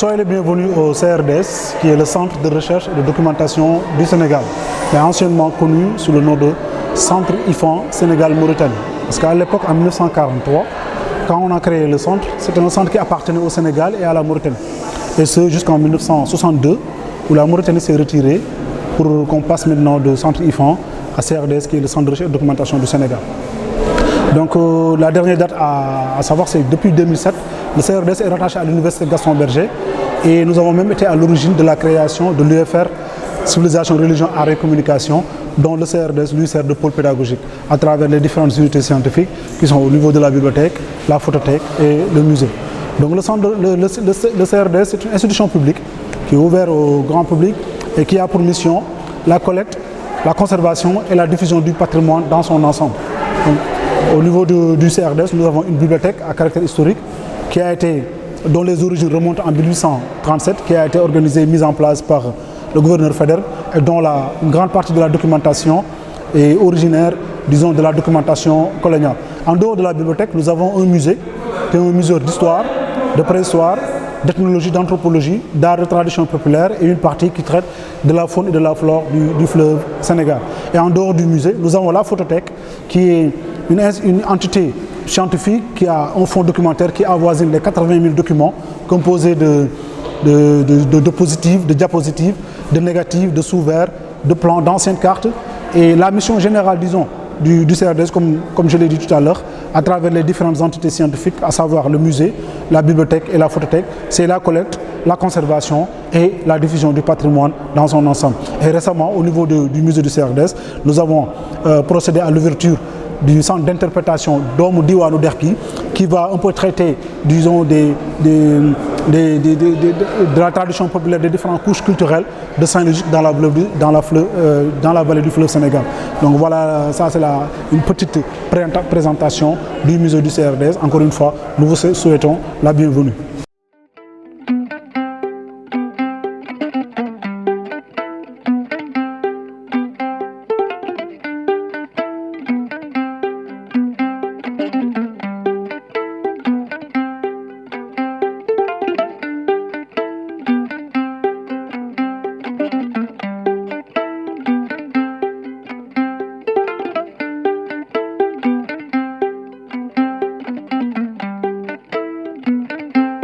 soyez les bienvenus au CRDS, qui est le Centre de recherche et de documentation du Sénégal, mais anciennement connu sous le nom de Centre IFAN Sénégal-Mauritanie. Parce qu'à l'époque, en 1943, quand on a créé le centre, c'était un centre qui appartenait au Sénégal et à la Mauritanie. Et ce, jusqu'en 1962, où la Mauritanie s'est retirée pour qu'on passe maintenant de Centre IFAN à CRDS, qui est le Centre de recherche et de documentation du Sénégal. Donc la dernière date à savoir, c'est depuis 2007, le CRDS est rattaché à l'Université Gaston Berger et nous avons même été à l'origine de la création de l'UFR Civilisation, Religion, Art et Communication, dont le CRDS lui sert de pôle pédagogique à travers les différentes unités scientifiques qui sont au niveau de la bibliothèque, la photothèque et le musée. Donc le CRDS c'est une institution publique qui est ouverte au grand public et qui a pour mission la collecte, la conservation et la diffusion du patrimoine dans son ensemble. Donc, au niveau du CRDS, nous avons une bibliothèque à caractère historique dont les origines remontent en 1837, qui a été organisée et mise en place par le gouverneur Faidherbe et dont une grande partie de la documentation est originaire, disons, de la documentation coloniale. En dehors de la bibliothèque, nous avons un musée, qui est un musée d'histoire, de préhistoire, d'ethnologie, d'anthropologie, d'art de tradition populaire et une partie qui traite de la faune et de la flore du fleuve Sénégal. Et en dehors du musée, nous avons la photothèque qui est une entité scientifique qui a un fonds documentaire qui avoisine les 80 000 documents composés de positifs, de diapositives, de négatifs, de sous-verts, de plans, d'anciennes cartes. Et la mission générale, disons, du CRDS, comme je l'ai dit tout à l'heure, à travers les différentes entités scientifiques, à savoir le musée, la bibliothèque et la photothèque, c'est la collecte, la conservation et la diffusion du patrimoine dans son ensemble. Et récemment, au niveau du musée du CRDS, nous avons procédé à l'ouverture du centre d'interprétation d'Omu Diwanu Derki, qui va un peu traiter, disons, de la tradition populaire des différentes couches culturelles de Saint-Louis dans la vallée du fleuve Sénégal. Donc voilà, ça c'est une petite présentation du musée du CRDS. Encore une fois, nous vous souhaitons la bienvenue.